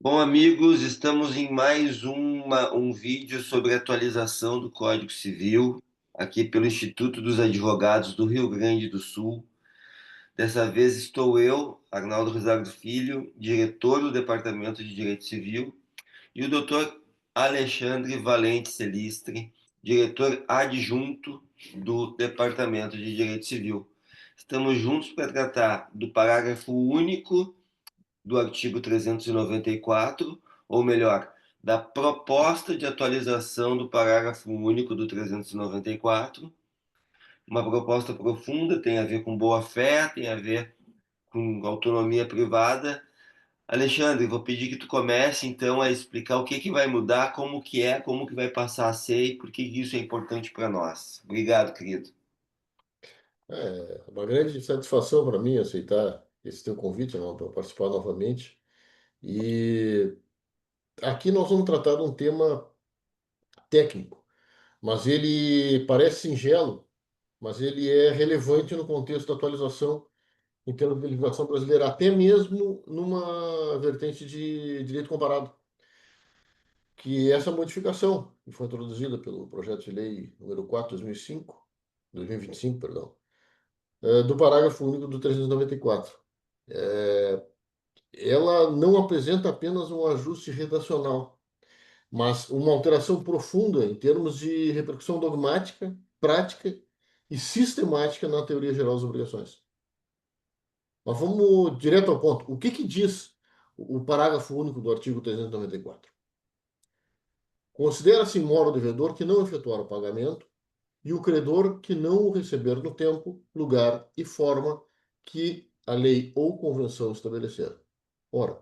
Bom, amigos, estamos em mais um vídeo sobre atualização do Código Civil, aqui pelo Instituto dos Advogados do Rio Grande do Sul. Dessa vez estou eu, Arnaldo Rosário Filho, diretor do Departamento de Direito Civil, e o doutor Alexandre Valente Celistre, diretor adjunto do Departamento de Direito Civil. Estamos juntos para tratar do parágrafo único do artigo 394, ou melhor, da proposta de atualização do parágrafo único do 394. Uma proposta profunda, tem a ver com boa-fé, tem a ver com autonomia privada. Alexandre, vou pedir que tu comece então a explicar o que que vai mudar, como que vai passar a ser e por que isso é importante para nós. Obrigado, querido. É uma grande satisfação para mim aceitar esse teu convite, irmão, para participar novamente. E aqui nós vamos tratar de um tema técnico, mas ele parece singelo, mas ele é relevante no contexto da atualização em termos de legislação brasileira, até mesmo numa vertente de direito comparado, que é essa modificação que foi introduzida pelo projeto de lei número 4/2005, 2025, perdão, do parágrafo único do 394. Ela não apresenta apenas um ajuste redacional, mas uma alteração profunda em termos de repercussão dogmática, prática e sistemática na teoria geral das obrigações. Mas vamos direto ao ponto. O que que diz o parágrafo único do artigo 394? Considera-se moro o devedor que não efetuar o pagamento e o credor que não o receber no tempo, lugar e forma que a lei ou convenção estabelecer. Ora,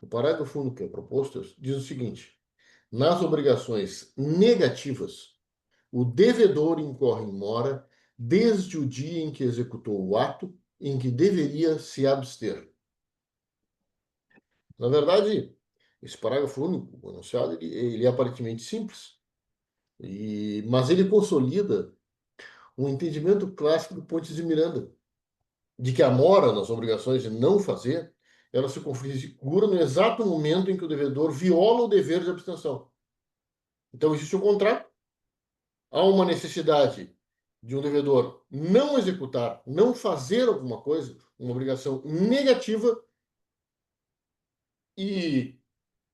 o parágrafo único que é proposto diz o seguinte: nas obrigações negativas, o devedor incorre em mora desde o dia em que executou o ato em que deveria se abster. Na verdade, esse parágrafo único, o enunciado, ele é aparentemente simples, mas ele consolida um entendimento clássico do Pontes de Miranda, de que a mora nas obrigações de não fazer, ela se configura no exato momento em que o devedor viola o dever de abstenção. Então, existe um contrato, há uma necessidade de um devedor não executar, não fazer alguma coisa, uma obrigação negativa, e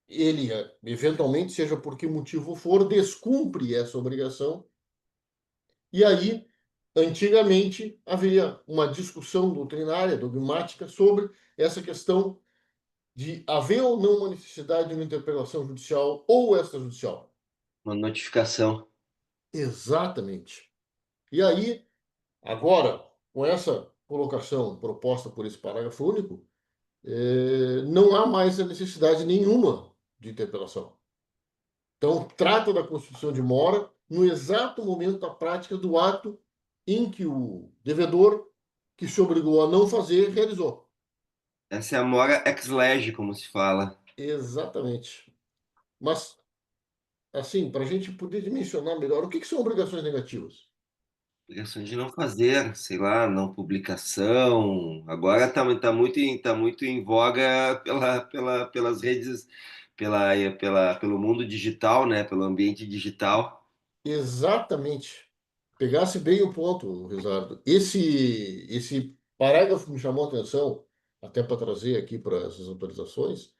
ele, eventualmente, seja por que motivo for, descumpre essa obrigação, e aí, antigamente, havia uma discussão doutrinária, dogmática, sobre essa questão de haver ou não uma necessidade de uma interpelação judicial ou extrajudicial. Uma notificação. Exatamente. E aí, agora, com essa colocação proposta por esse parágrafo único, não há mais a necessidade nenhuma de interpelação. Então, trata da constituição de mora no exato momento da prática do ato em que o devedor, que se obrigou a não fazer, realizou. Essa é a mora ex lege, como se fala. Exatamente. Mas, assim, para a gente poder dimensionar melhor, o que são obrigações negativas? Obrigação de não fazer, sei lá, não publicação. Agora tá muito em voga pelas redes, pelo mundo digital, né? Pelo ambiente digital. Exatamente. Pegasse bem o ponto, Ricardo. Esse parágrafo me chamou a atenção, até para trazer aqui para essas atualizações,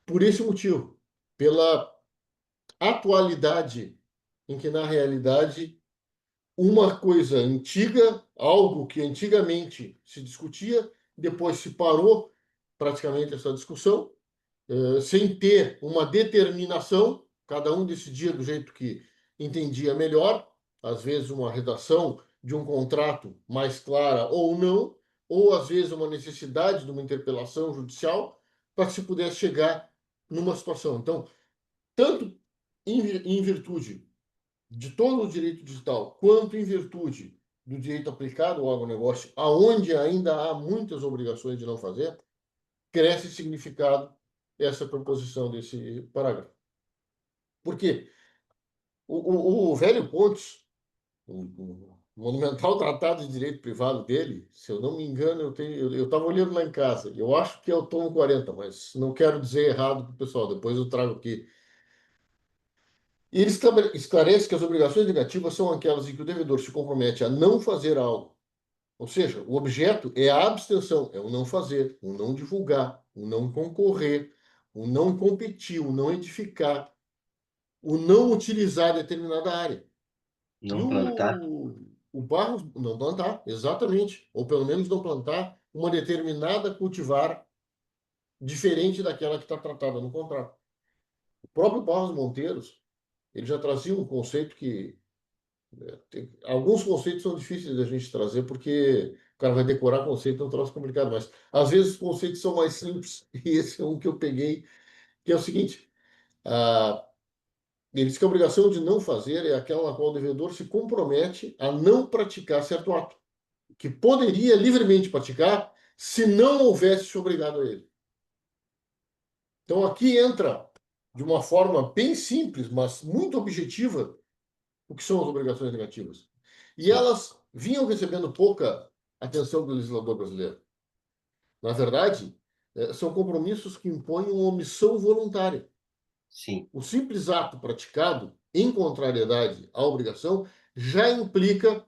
por esse motivo, pela atualidade em que, na realidade, uma coisa antiga, algo que antigamente se discutia, depois se parou praticamente essa discussão, sem ter uma determinação, cada um decidia do jeito que entendia melhor, às vezes uma redação de um contrato mais clara ou não, ou às vezes uma necessidade de uma interpelação judicial para que se pudesse chegar numa situação. Então, tanto em virtude de todo o direito digital, quanto em virtude do direito aplicado ao agronegócio, aonde ainda há muitas obrigações de não fazer, cresce em significado essa proposição desse parágrafo. Por quê? O velho Pontes, O monumental tratado de direito privado dele, se eu não me engano, eu estava olhando lá em casa. Eu acho que é o tomo 40, mas não quero dizer errado para o pessoal. Depois eu trago aqui. E ele esclarece que as obrigações negativas são aquelas em que o devedor se compromete a não fazer algo. Ou seja, o objeto é a abstenção, é o não fazer, o não divulgar, o não concorrer, o não competir, o não edificar, o não utilizar determinada área. E Não plantar? o Barros não plantar, exatamente, ou pelo menos não plantar uma determinada cultivar diferente daquela que está tratada no contrato. O próprio Barros Monteiros, ele já trazia um conceito que alguns conceitos são difíceis da gente trazer porque o cara vai decorar conceito, é um troço complicado, mas às vezes os conceitos são mais simples e esse é um que eu peguei, que é o seguinte: ah, ele diz que a obrigação de não fazer é aquela na qual o devedor se compromete a não praticar certo ato, que poderia livremente praticar se não houvesse obrigado a ele. Então aqui entra de uma forma bem simples, mas muito objetiva, o que são as obrigações negativas. E Sim, elas vinham recebendo pouca atenção do legislador brasileiro. Na verdade, são compromissos que impõem uma omissão voluntária. sim, O simples ato praticado em contrariedade à obrigação já implica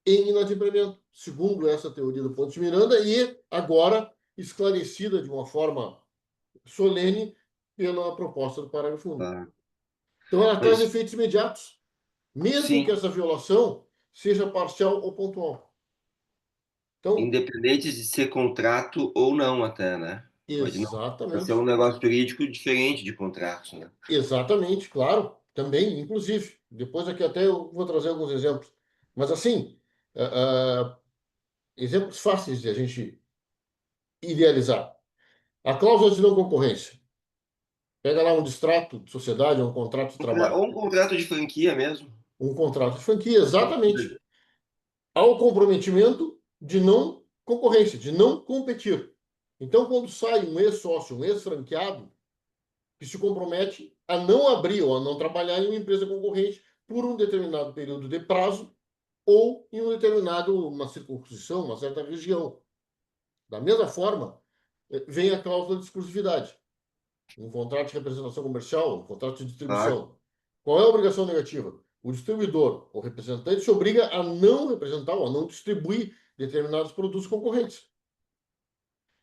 em inadimplemento, segundo essa teoria do Ponte Miranda, e agora esclarecida de uma forma solene pela proposta do parágrafo único. claro. Então, ela traz Mas, efeitos imediatos, mesmo que sim, essa violação seja parcial ou pontual. Então, independente de ser contrato ou não, até, né? Pode não pode ser um exatamente, negócio jurídico diferente de contratos, né? exatamente, claro, também, inclusive. Depois aqui até eu vou trazer alguns exemplos. Mas, assim, exemplos fáceis de a gente idealizar. A cláusula de não concorrência. Pega lá um distrato de sociedade, um contrato de trabalho. Ou um contrato de franquia mesmo. Um contrato de franquia, exatamente. Ao comprometimento de não concorrência, de não competir. Então, quando sai um ex-sócio, um ex-franqueado, que se compromete a não abrir ou a não trabalhar em uma empresa concorrente por um determinado período de prazo ou em um determinado, uma circunscrição, uma certa região. Da mesma forma, vem a cláusula de exclusividade. Um contrato de representação comercial, um contrato de Claro. distribuição. Qual é a obrigação negativa? O distribuidor, o representante, se obriga a não representar ou a não distribuir determinados produtos concorrentes.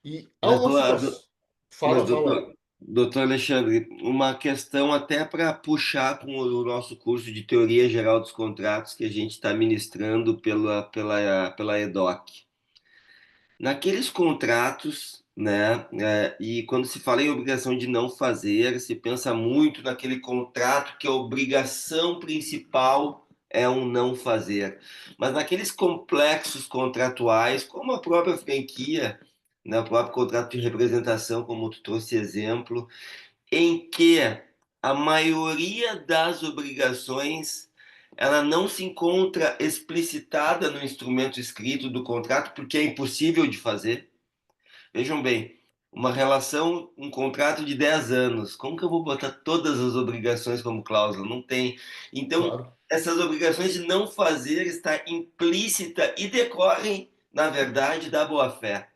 E há Mas, uma situação. mas Fala, fala. doutor Alexandre, uma questão até para puxar com o nosso curso de Teoria Geral dos Contratos que a gente está ministrando pela EDOC. Naqueles contratos, né, e quando se fala em obrigação de não fazer, se pensa muito naquele contrato que a obrigação principal é um não fazer. Mas naqueles complexos contratuais, como a própria franquia, né, o próprio contrato de representação, como tu trouxe exemplo, em que a maioria das obrigações ela não se encontra explicitada no instrumento escrito do contrato porque é impossível de fazer. Vejam bem, uma relação, um contrato de 10 anos, como que eu vou botar todas as obrigações como cláusula? Não tem. Então, Claro. essas obrigações de não fazer está implícita e decorrem, na verdade, da boa-fé.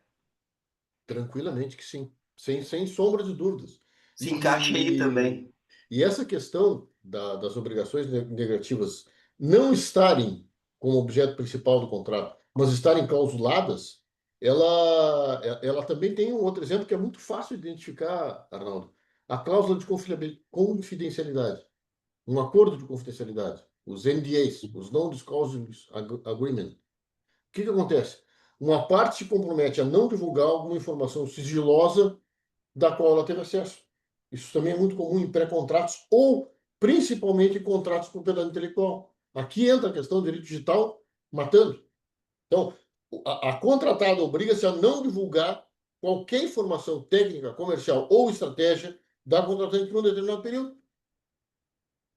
Tranquilamente que sim, sem sombra de dúvidas. Se encaixa aí E, também. e essa questão das obrigações negativas não estarem como objeto principal do contrato, mas estarem clausuladas, ela também tem um outro exemplo que é muito fácil de identificar, Arnaldo. A cláusula de confidencialidade, um acordo de confidencialidade, os NDAs, os Non-Disclosure Agreement. O que que acontece? Uma parte se compromete a não divulgar alguma informação sigilosa da qual ela teve acesso. Isso também é muito comum em pré-contratos ou principalmente em contratos de propriedade intelectual. Aqui entra a questão do direito digital matando. Então, a contratada obriga-se a não divulgar qualquer informação técnica, comercial ou estratégia da contratante por um determinado período.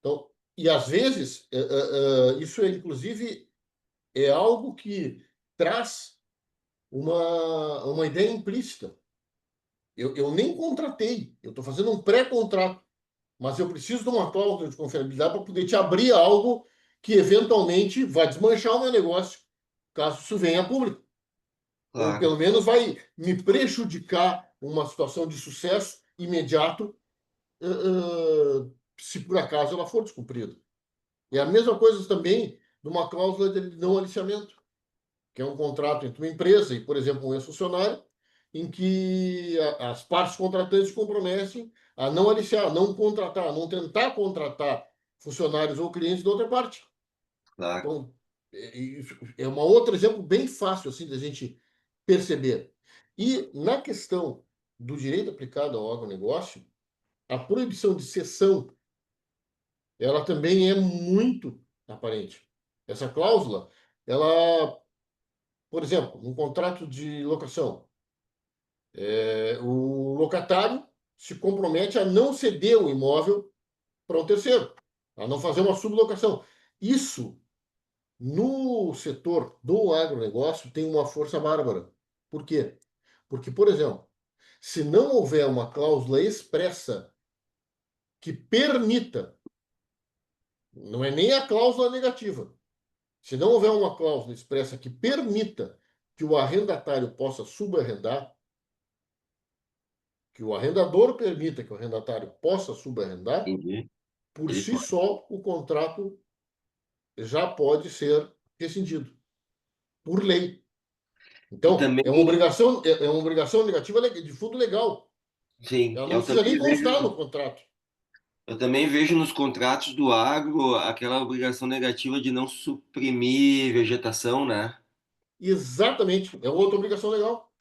Então, e às vezes, isso é inclusive é algo que traz uma ideia implícita. Eu nem contratei, eu estou fazendo um pré-contrato, mas eu preciso de uma cláusula de confiabilidade para poder te abrir algo que eventualmente vai desmanchar o meu negócio, caso isso venha a público. Ou claro, pelo menos vai me prejudicar uma situação de sucesso imediato, se por acaso ela for descumprida. É a mesma coisa também de uma cláusula de não aliciamento, que é um contrato entre uma empresa e, por exemplo, um ex-funcionário, em que as partes contratantes se comprometem a não aliciar, não contratar, não tentar contratar funcionários ou clientes da outra parte. claro. Então, é um outro exemplo bem fácil assim da gente perceber. E na questão do direito aplicado ao agronegócio, a proibição de cessão, ela também é muito aparente. Essa cláusula, ela, por exemplo, um contrato de locação, o locatário se compromete a não ceder o imóvel para um terceiro, a não fazer uma sublocação. Isso, no setor do agronegócio, tem uma força bárbara. Por quê? Porque, por exemplo, se não houver uma cláusula expressa que permita, não é nem a cláusula negativa, se não houver uma cláusula expressa que permita que o arrendatário possa subarrendar, que o arrendador permita que o arrendatário possa subarrendar, Entendi. por Ele si pode. só o contrato já pode ser rescindido, por lei. E Então, também, é uma obrigação negativa de fundo legal. sim, Ela não precisa nem constar no contrato. eu também vejo nos contratos do agro aquela obrigação negativa de não suprimir vegetação, né? Exatamente, é outra obrigação legal.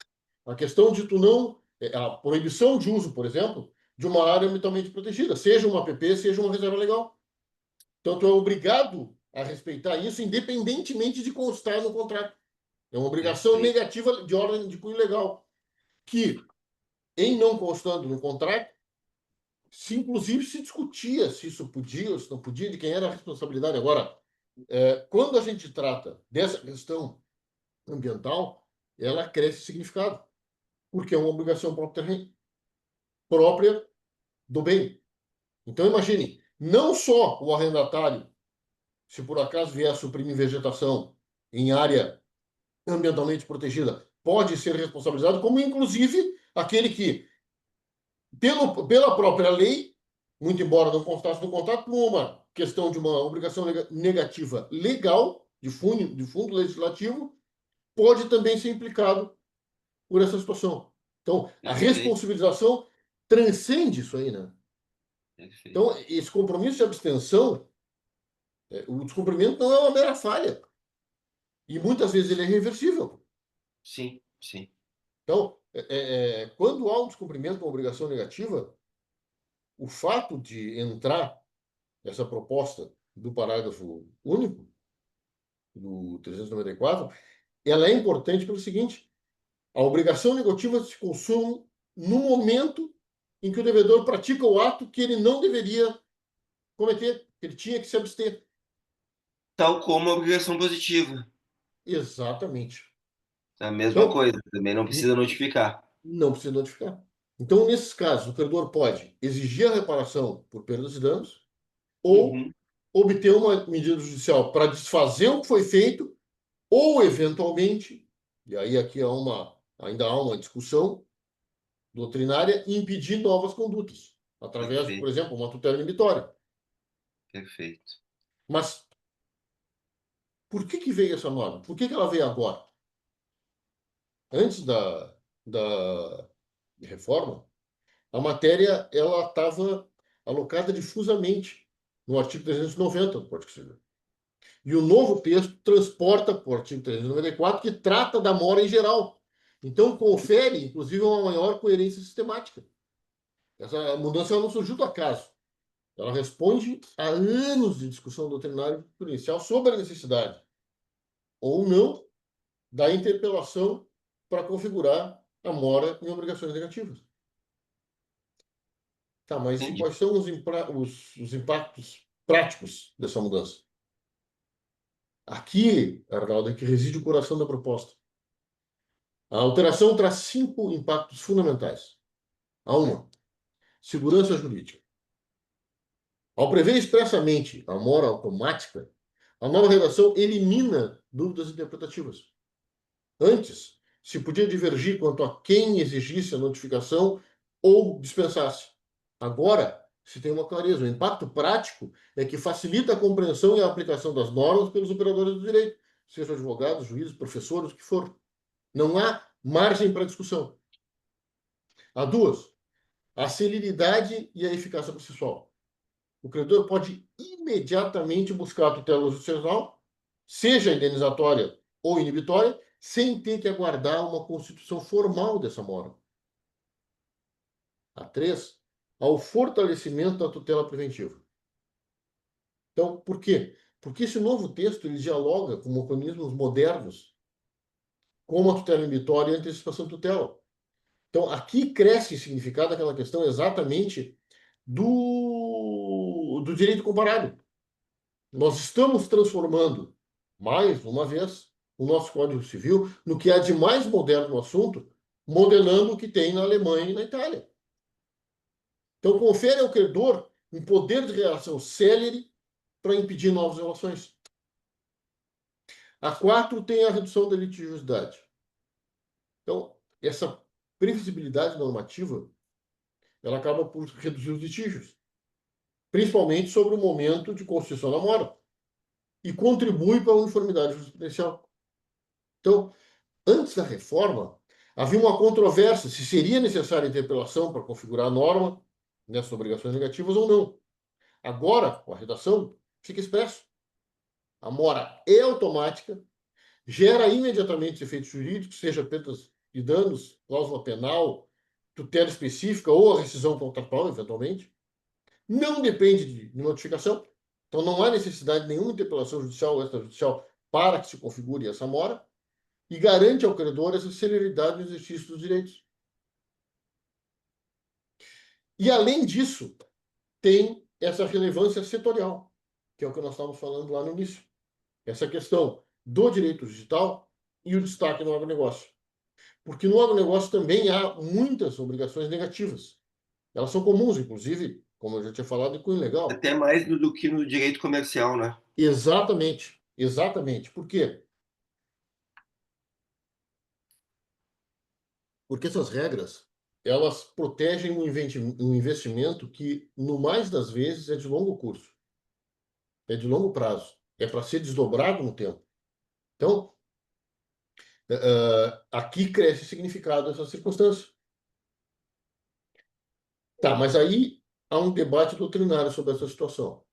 A questão de tu não. A proibição de uso, por exemplo, de uma área ambientalmente protegida, seja uma APP, seja uma reserva legal. Então, tu é obrigado a respeitar isso, independentemente de constar no contrato. É uma obrigação Perfeito. negativa de ordem de cunho legal, que, em não constando no contrato, se inclusive se discutia se isso podia ou se não podia, de quem era a responsabilidade. Agora, quando a gente trata dessa questão ambiental, ela cresce em significado, porque é uma obrigação própria do bem. Então, imagine, não só o arrendatário, se por acaso vier a suprimir vegetação em área ambientalmente protegida, pode ser responsabilizado, como inclusive aquele que, pela própria lei, muito embora não constasse no contrato, por uma questão de uma obrigação negativa legal, de fundo legislativo, pode também ser implicado por essa situação. Então, a Perfeito. responsabilização transcende isso aí, né? Perfeito. Então, esse compromisso de abstenção, o descumprimento não é uma mera falha. E muitas vezes ele é reversível. Sim, sim. Então, quando há um descumprimento com obrigação negativa, o fato de entrar essa proposta do parágrafo único do 394, ela é importante pelo seguinte: a obrigação negativa se consome no momento em que o devedor pratica o ato que ele não deveria cometer, que ele tinha que se abster. Tal como a obrigação positiva. Exatamente. É a mesma Então, coisa, também não precisa notificar. não precisa notificar. Então, nesses casos, o credor pode exigir a reparação por perdas e danos ou Uhum. obter uma medida judicial para desfazer o que foi feito ou, eventualmente, e aí aqui ainda há uma discussão doutrinária, impedir novas condutas, através, por Perfeito, exemplo, uma tutela inibitória. perfeito. Mas por que veio essa norma? Por que ela veio agora? Antes da reforma, a matéria ela estava alocada difusamente no artigo 390 do Código Civil. E o novo texto transporta para o artigo 394, que trata da mora em geral. Então, confere, inclusive, uma maior coerência sistemática. Essa mudança não surgiu do acaso. Ela responde a anos de discussão doutrinária e jurisprudencial sobre a necessidade, ou não, da interpelação para configurar a mora em obrigações negativas. Tá, mas e Entendi. quais são os impactos práticos dessa mudança? Aqui, Arnaldo, é que reside o coração da proposta. A alteração traz 5 impactos fundamentais. A uma, segurança jurídica. Ao prever expressamente a mora automática, A nova redação elimina dúvidas interpretativas. Antes, se podia divergir quanto a quem exigisse a notificação ou dispensasse. Agora, se tem uma clareza. O impacto prático é que facilita a compreensão e a aplicação das normas pelos operadores do direito, sejam advogados, juízes, professores, o que for. Não há margem para discussão. Há duas: a celeridade e a eficácia processual. O credor pode imediatamente buscar a tutela judicial, seja indenizatória ou inibitória, sem ter que aguardar uma constituição formal dessa mora. A três, ao fortalecimento da tutela preventiva. Então, por quê? Porque esse novo texto ele dialoga com mecanismos modernos, como a tutela inibitória e a antecipação de tutela. Então, aqui cresce em significado aquela questão exatamente do direito comparado. Nós estamos transformando, mais uma vez, o nosso Código Civil no que há de mais moderno no assunto, modelando o que tem na Alemanha e na Itália. Então, confere ao credor um poder de reação célere para impedir novas relações. A quatro tem a redução da litigiosidade. Então, essa previsibilidade normativa, ela acaba por reduzir os litígios, principalmente sobre o momento de constituição da mora, e contribui para a uniformidade jurisprudencial. Então, antes da reforma, havia uma controvérsia se seria necessária interpelação para configurar a norma nessas obrigações negativas ou não. Agora, com a redação, fica expresso. A mora é automática, gera imediatamente efeitos jurídicos, seja perdas de danos, cláusula penal, tutela específica ou a rescisão contratual, eventualmente. Não depende de notificação. Então, não há necessidade de nenhuma interpelação judicial ou extrajudicial para que se configure essa mora e garante ao credor essa celeridade no exercício dos direitos. E, além disso, tem essa relevância setorial, que é o que nós estávamos falando lá no início. Essa questão do direito digital e o destaque no agronegócio. Porque no agronegócio também há muitas obrigações negativas. Elas são comuns, inclusive, como eu já tinha falado, em cunho legal. Até mais do que no direito comercial, né? Exatamente, exatamente. Por quê? Porque essas regras, elas protegem um investimento que, no mais das vezes, é de longo curso, é de longo prazo, é para ser desdobrado no tempo. Então, aqui cresce o significado dessa circunstância. Tá, mas aí há um debate doutrinário sobre essa situação.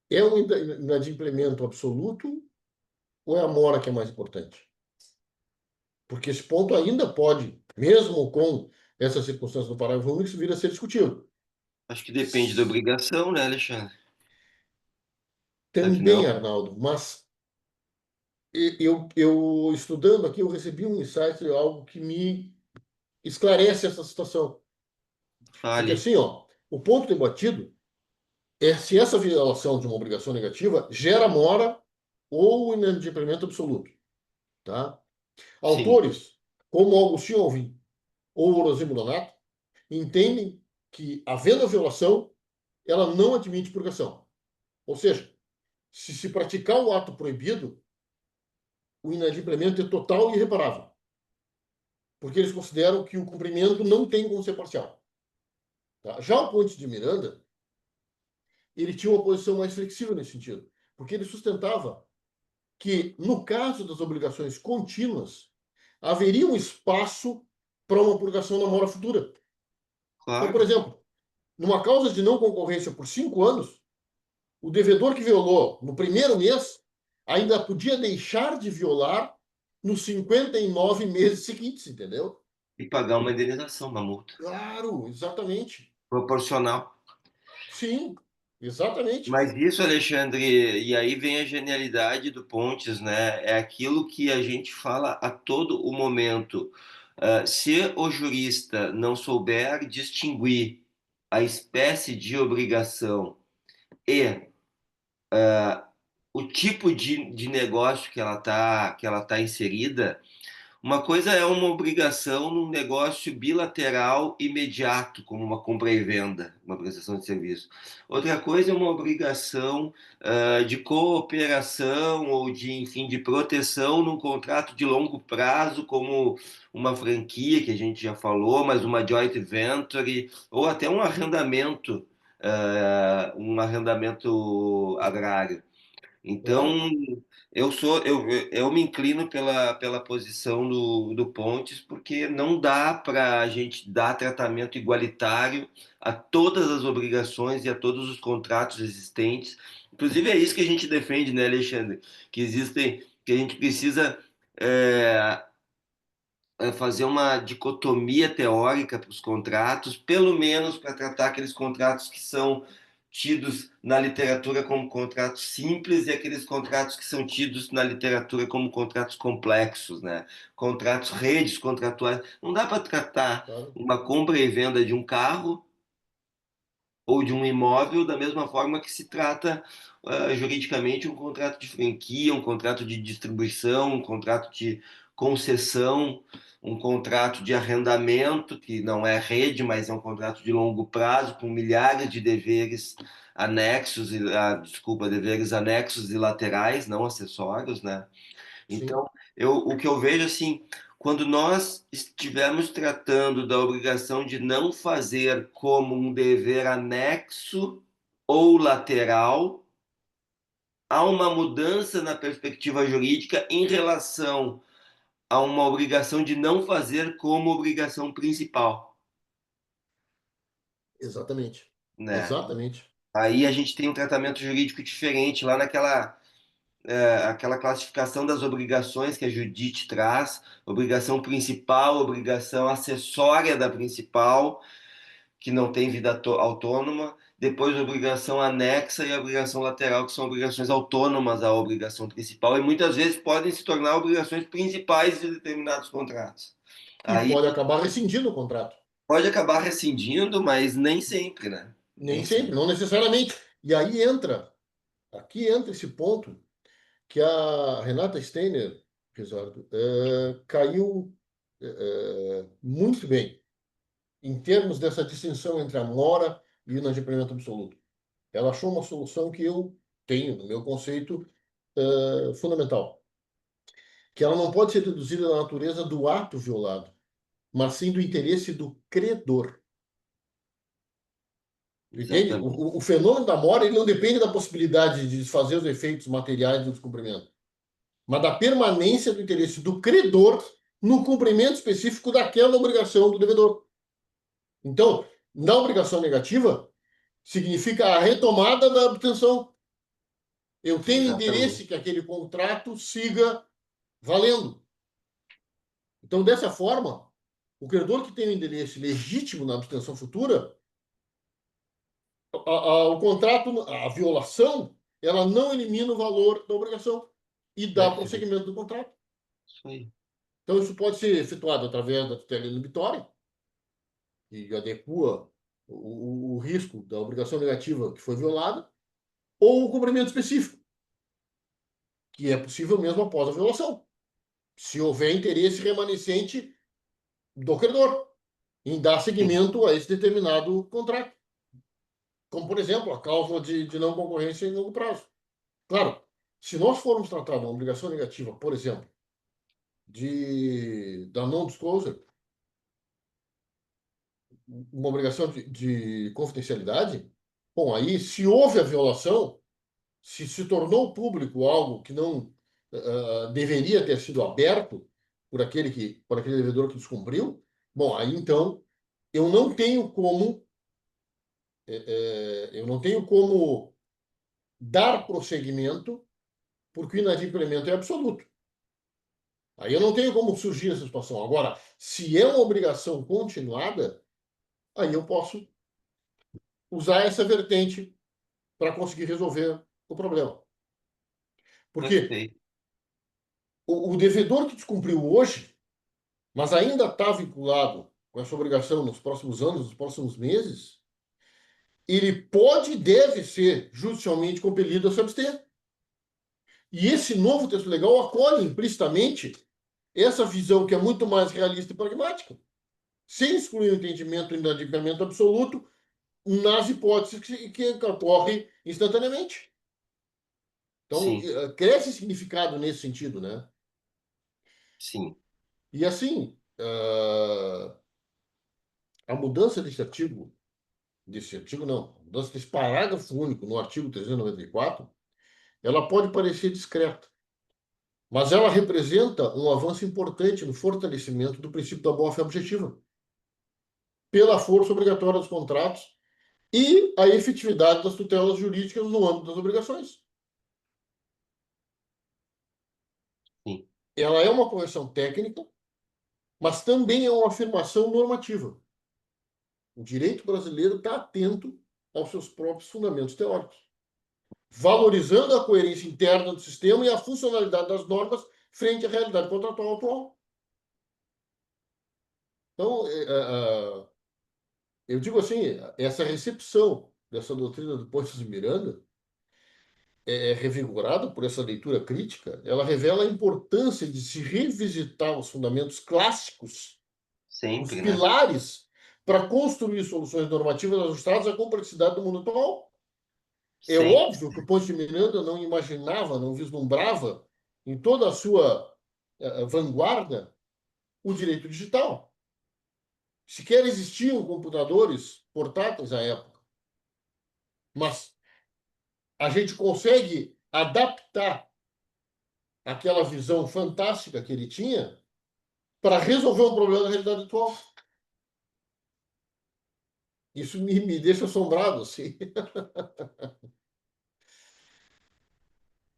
É um inadimplemento absoluto ou é a mora que é mais importante? Porque esse ponto ainda pode, mesmo com essa circunstância do parágrafo único, vir a ser discutido. Acho que depende da obrigação, né, Alexandre? Também, Afinal, Arnaldo, mas eu estudando aqui, eu recebi um insight, algo que me esclarece essa situação. Porque fale. assim, ó, o ponto debatido é se essa violação de uma obrigação negativa gera mora ou inadimplemento absoluto, tá? Sim, Autores como Augustinho Alvim ou Orozimo Donato entendem que, havendo a violação, ela não admite purgação. Ou seja, se se praticar o ato proibido, o inadimplemento é total e irreparável, porque eles consideram que o cumprimento não tem como ser parcial. Tá? Já o Ponte de Miranda, ele tinha uma posição mais flexível nesse sentido, porque ele sustentava que, no caso das obrigações contínuas, haveria um espaço para uma purgação na mora futura. Então, por claro. exemplo, numa causa de não concorrência por 5 anos, o devedor que violou no primeiro mês ainda podia deixar de violar nos 59 meses seguintes, entendeu? E pagar uma indenização, uma multa. Claro, exatamente. Proporcional. Sim, exatamente. Mas isso, Alexandre, e aí vem a genialidade do Pontes, né? É aquilo que a gente fala a todo o momento. Se o jurista não souber distinguir a espécie de obrigação e o tipo de negócio que ela tá inserida, Uma coisa é uma obrigação num negócio bilateral imediato, como uma compra e venda, uma prestação de serviço. Outra coisa é uma obrigação de cooperação ou de, enfim, de proteção num contrato de longo prazo, como uma franquia, que a gente já falou, mas uma joint venture, ou até um arrendamento agrário. Claro, Então, eu me inclino pela posição do Pontes, porque não dá para a gente dar tratamento igualitário a todas as obrigações e a todos os contratos existentes. Inclusive, é isso que a gente defende, né, Alexandre? Que a gente precisa é, fazer uma dicotomia teórica para os contratos, pelo menos para tratar aqueles contratos que são tidos na literatura como contratos simples e aqueles contratos que são tidos na literatura como contratos complexos, né? Contratos, redes contratuais. Não dá para tratar claro. uma compra e venda de um carro ou de um imóvel da mesma forma que se trata juridicamente um contrato de franquia, um contrato de distribuição, um contrato de concessão, um contrato de arrendamento, que não é rede, mas é um contrato de longo prazo, com milhares de deveres anexos, desculpa, deveres anexos e laterais, não acessórios, né? Sim, Então, o que eu vejo assim, quando nós estivermos tratando da obrigação de não fazer como um dever anexo ou lateral, há uma mudança na perspectiva jurídica em relação a uma obrigação de não fazer como obrigação principal, exatamente. né? Exatamente. Aí a gente tem um tratamento jurídico diferente lá naquela aquela classificação das obrigações que a Judite traz, obrigação principal, obrigação acessória da principal, que não tem vida autônoma, depois obrigação anexa e obrigação lateral, que são obrigações autônomas à obrigação principal, e muitas vezes podem se tornar obrigações principais de determinados contratos. E Aí pode acabar rescindindo o contrato. pode acabar rescindindo, mas nem sempre, né? Nem Nem sempre, sempre. não necessariamente. E aí aqui entra esse ponto que a Renata Steiner, Ricardo, caiu muito bem em termos dessa distinção entre a mora e o inadimplemento absoluto. Ela achou uma solução que eu tenho, no meu conceito, fundamental, que ela não pode ser deduzida da natureza do ato violado, mas sim do interesse do credor. Tu entende? Exatamente. O fenômeno da mora ele não depende da possibilidade de desfazer os efeitos materiais do descumprimento, mas da permanência do interesse do credor no cumprimento específico daquela obrigação do devedor. Então, na obrigação negativa, significa a retomada da obtenção. Eu tenho interesse Exatamente. que aquele contrato siga valendo. Então, dessa forma, o credor que tem o interesse legítimo na abstenção futura, o contrato, a violação, ela não elimina o valor da obrigação e dá Perfeito. prosseguimento do contrato. Isso aí. Então, isso pode ser efetuado através da tutela inibitória, que adequa o risco da obrigação negativa que foi violada, ou o cumprimento específico, que é possível mesmo após a violação, se houver interesse remanescente do credor em dar Sim. seguimento a esse determinado contrato, como, por exemplo, a cláusula de não concorrência em longo prazo. Claro, se nós formos tratar uma obrigação negativa, por exemplo, da non-disclosure, uma obrigação de confidencialidade, bom, aí, se houve a violação, se tornou público algo que não deveria ter sido aberto por aquele devedor que descumpriu, bom, aí então eu não tenho como eu não tenho como dar prosseguimento porque o inadimplemento é absoluto. Aí eu não tenho como surgir essa situação. Agora, se é uma obrigação continuada, aí eu posso usar essa vertente para conseguir resolver o problema. Porque Perfeito. o devedor que descumpriu hoje, mas ainda está vinculado com essa obrigação nos próximos anos, nos próximos meses, ele pode e deve ser judicialmente compelido a se abster. E esse novo texto legal acolhe implicitamente essa visão que é muito mais realista e pragmática, sem excluir o entendimento do inadimplemento absoluto nas hipóteses que ocorre instantaneamente. Então, sim, cresce significado nesse sentido, né? sim, E assim, a mudança desse artigo não, a mudança desse parágrafo único no artigo 394, ela pode parecer discreta, mas ela representa um avanço importante no fortalecimento do princípio da boa-fé objetiva, pela força obrigatória dos contratos e a efetividade das tutelas jurídicas no âmbito das obrigações. sim, Ela é uma correção técnica, mas também é uma afirmação normativa. O direito brasileiro está atento aos seus próprios fundamentos teóricos, valorizando a coerência interna do sistema e a funcionalidade das normas frente à realidade contratual atual. Então, eu digo assim, essa recepção dessa doutrina do Pontes de Miranda revigorada por essa leitura crítica, ela revela a importância de se revisitar os fundamentos clássicos, os sempre, né? pilares, para construir soluções normativas ajustadas à complexidade do mundo atual. É Sempre. óbvio que o Ponte de Miranda não imaginava, não vislumbrava, em toda a sua vanguarda, o direito digital. Sequer existiam computadores portáteis à época, mas a gente consegue adaptar aquela visão fantástica que ele tinha para resolver um problema da realidade atual. Isso me deixa assombrado, assim.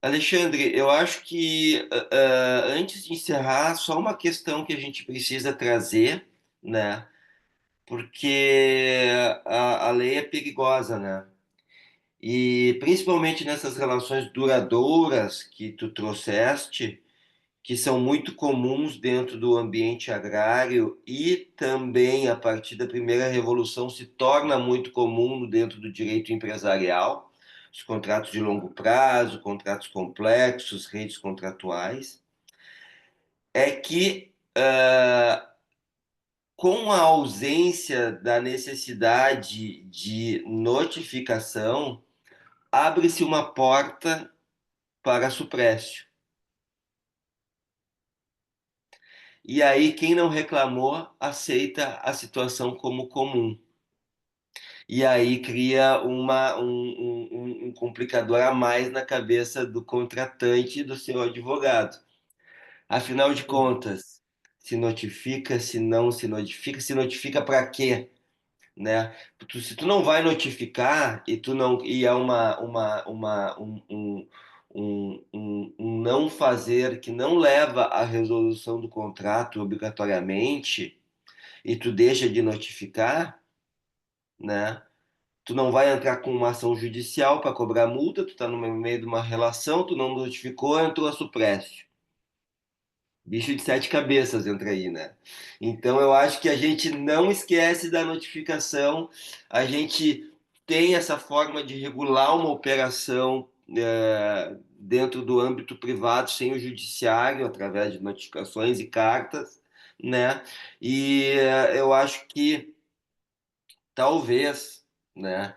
Alexandre, eu acho que antes de encerrar, só uma questão que a gente precisa trazer, né? Porque a lei é perigosa, né? E principalmente nessas relações duradouras que tu trouxeste, que são muito comuns dentro do ambiente agrário e também a partir da primeira revolução se torna muito comum dentro do direito empresarial, os contratos de longo prazo, contratos complexos, redes contratuais, é que com a ausência da necessidade de notificação, abre-se uma porta para suprécio. E aí, quem não reclamou aceita a situação como comum. E aí cria um complicador a mais na cabeça do contratante e do seu advogado. Afinal de contas, se notifica, se notifica para quê? Né? Se tu não vai notificar e tu não e é um não fazer que não leva à resolução do contrato obrigatoriamente e tu deixa de notificar, né? Tu não vai entrar com uma ação judicial para cobrar multa, tu está no meio de uma relação, tu não notificou, entrou a suprécio. Bicho de sete cabeças entra aí, né? Então eu acho que a gente não esquece da notificação, a gente tem essa forma de regular uma operação dentro do âmbito privado sem o judiciário, através de notificações e cartas, né? E eu acho que talvez, né?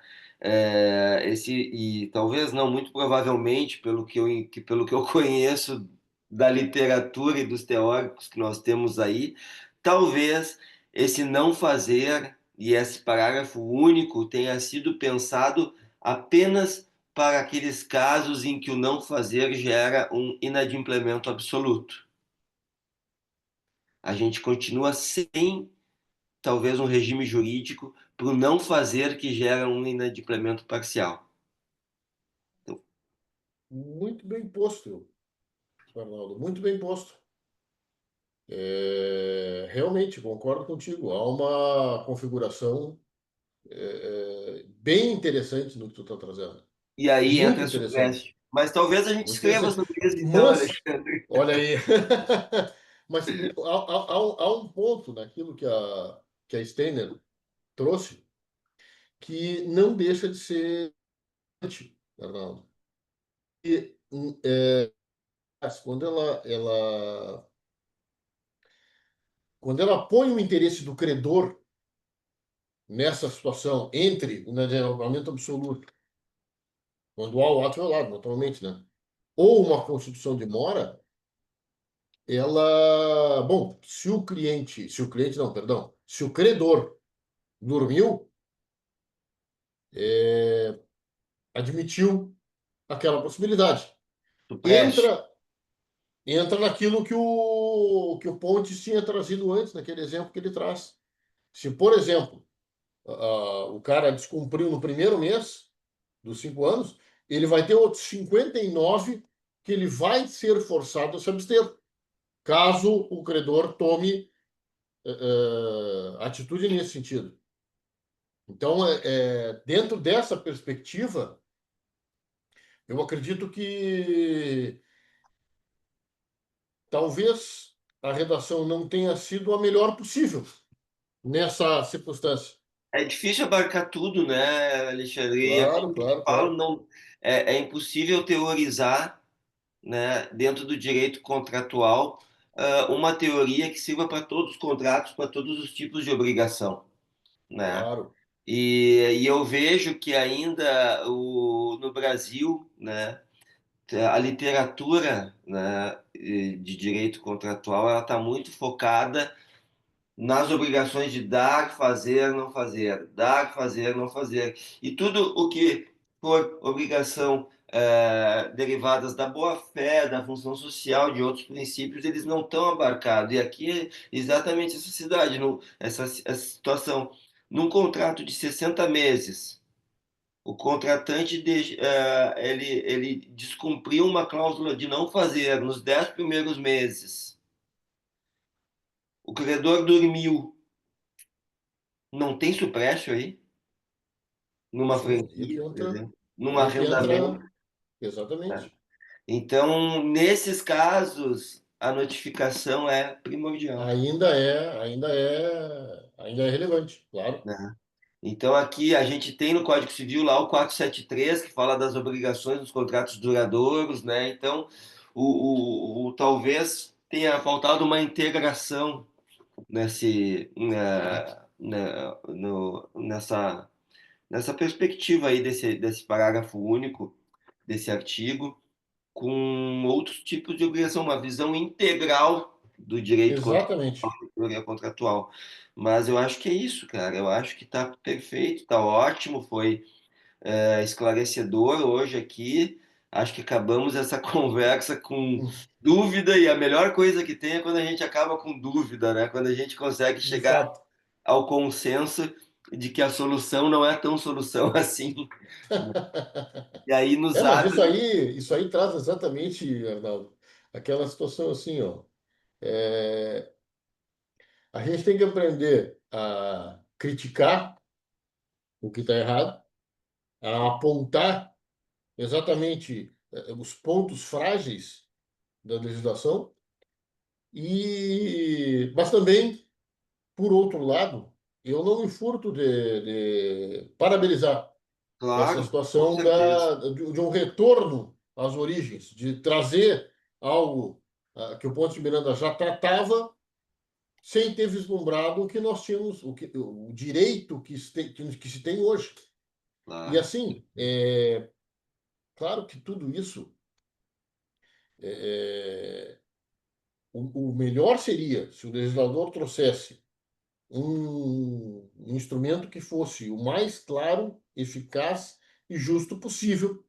E talvez não, muito provavelmente, pelo que eu conheço da literatura e dos teóricos que nós temos aí, talvez esse não fazer e esse parágrafo único tenha sido pensado apenas para aqueles casos em que o não fazer gera um inadimplemento absoluto. A gente continua sem talvez um regime jurídico para o não fazer que gera um inadimplemento parcial. Então, Muito bem posto, Arnaldo, muito bem posto. Realmente, concordo contigo. Há uma configuração bem interessante no que tu está trazendo. e aí Muito entra a interessante. Supreste. Mas talvez a gente Muito escreva interessante. sobre isso então, Mas, Alexandre. olha aí. Mas há um ponto naquilo que a Steiner trouxe que não deixa de ser, Arnaldo. E, quando ela quando ela põe o interesse do credor nessa situação entre o inadimplemento absoluto, quando há o ato violado, naturalmente, né? Ou uma constituição de mora, ela, bom, se o cliente não, perdão, se o credor dormiu, é, admitiu aquela possibilidade. Supérstite. Entra, entra naquilo que o Pontes tinha trazido antes, naquele exemplo que ele traz. Se, por exemplo, o cara descumpriu no primeiro mês dos 5 anos, ele vai ter outros 59 que ele vai ser forçado a se abster, caso o credor tome atitude nesse sentido. Então, dentro dessa perspectiva, eu acredito que talvez a redação não tenha sido a melhor possível nessa circunstância. É difícil abarcar tudo, né, Alexandre? E é Claro, como eu claro, falo, claro. não, é impossível teorizar, né, dentro do direito contratual, uma teoria que sirva para todos os contratos, para todos os tipos de obrigação, né? Claro. E eu vejo que ainda no Brasil, né, a literatura, né, de direito contratual, ela está muito focada nas obrigações de dar, fazer, não fazer, dar, fazer, não fazer. E tudo o que for obrigação derivadas da boa-fé, da função social, de outros princípios, eles não estão abarcados. E aqui é exatamente essa cidade, essa situação. Num contrato de 60 meses, o contratante ele descumpriu uma cláusula de não fazer nos 10 primeiros meses. O credor dormiu. Não tem supérstite aí? Numa Sim, aí é que franquia, por entra, exemplo, num aí é que arrendamento, entra né? exatamente. Então, nesses casos, a notificação é primordial, Ainda é relevante, claro. né? Então, aqui a gente tem no Código Civil lá o 473 que fala das obrigações dos contratos duradouros, né? Então, talvez tenha faltado uma integração nessa perspectiva aí desse parágrafo único desse artigo, com outros tipos de obrigação, uma visão integral do direito Exatamente. contratual. Mas eu acho que é isso, cara. Eu acho que está perfeito, está ótimo, foi esclarecedor hoje aqui. Acho que acabamos essa conversa com dúvida, e a melhor coisa que tem é quando a gente acaba com dúvida, né? Quando a gente consegue De chegar fato. ao consenso de que a solução não é tão solução assim. E aí nos Mas abre. isso aí traz exatamente, Arnaldo, aquela situação assim, ó. É, a gente tem que aprender a criticar o que está errado, a apontar exatamente os pontos frágeis da legislação mas também, por outro lado, eu não me furto de parabenizar essa Claro, com situação certeza. de um retorno às origens, de trazer algo que o Ponte de Miranda já tratava, sem ter vislumbrado o que nós tínhamos, o direito que se tem hoje. E Claro. assim, claro que tudo isso, é, o melhor seria se o legislador trouxesse um instrumento que fosse o mais claro, eficaz e justo possível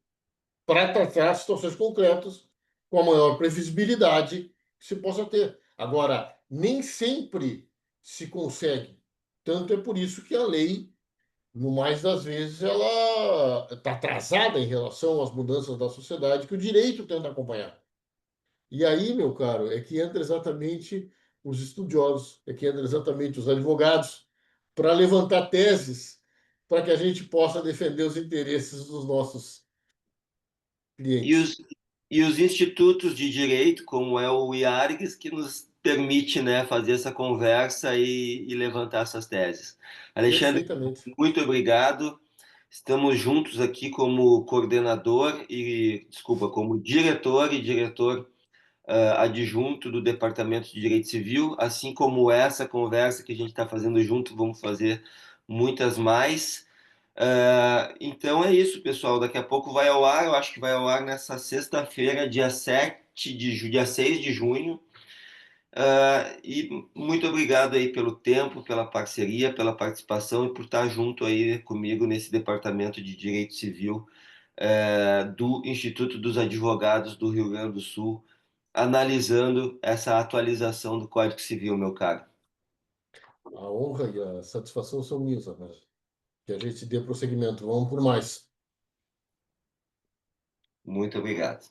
para tratar situações concretas com a maior previsibilidade que se possa ter. Agora, nem sempre se consegue. Tanto é por isso que a lei, no mais das vezes, ela está atrasada em relação às mudanças da sociedade que o direito tenta acompanhar. E aí, meu caro, é que entra exatamente os estudiosos, é que entra exatamente os advogados para levantar teses para que a gente possa defender os interesses dos nossos E clientes. os, e os institutos de direito, como é o IARGS, que nos permite, né, fazer essa conversa e levantar essas teses. Alexandre, Perfeitamente. muito obrigado. Estamos juntos aqui como coordenador desculpa, como diretor adjunto do Departamento de Direito Civil, assim como essa conversa que a gente está fazendo junto, vamos fazer muitas mais. Então é isso, pessoal. Daqui a pouco vai ao ar, eu acho que vai ao ar nessa sexta-feira, dia 6 de junho. E muito obrigado aí pelo tempo, pela parceria, pela participação e por estar junto aí comigo nesse Departamento de Direito Civil, do Instituto dos Advogados do Rio Grande do Sul, analisando essa atualização do Código Civil, meu caro. A honra e a satisfação são minhas, né? Que a gente dê prosseguimento. Vamos por mais. Muito obrigado.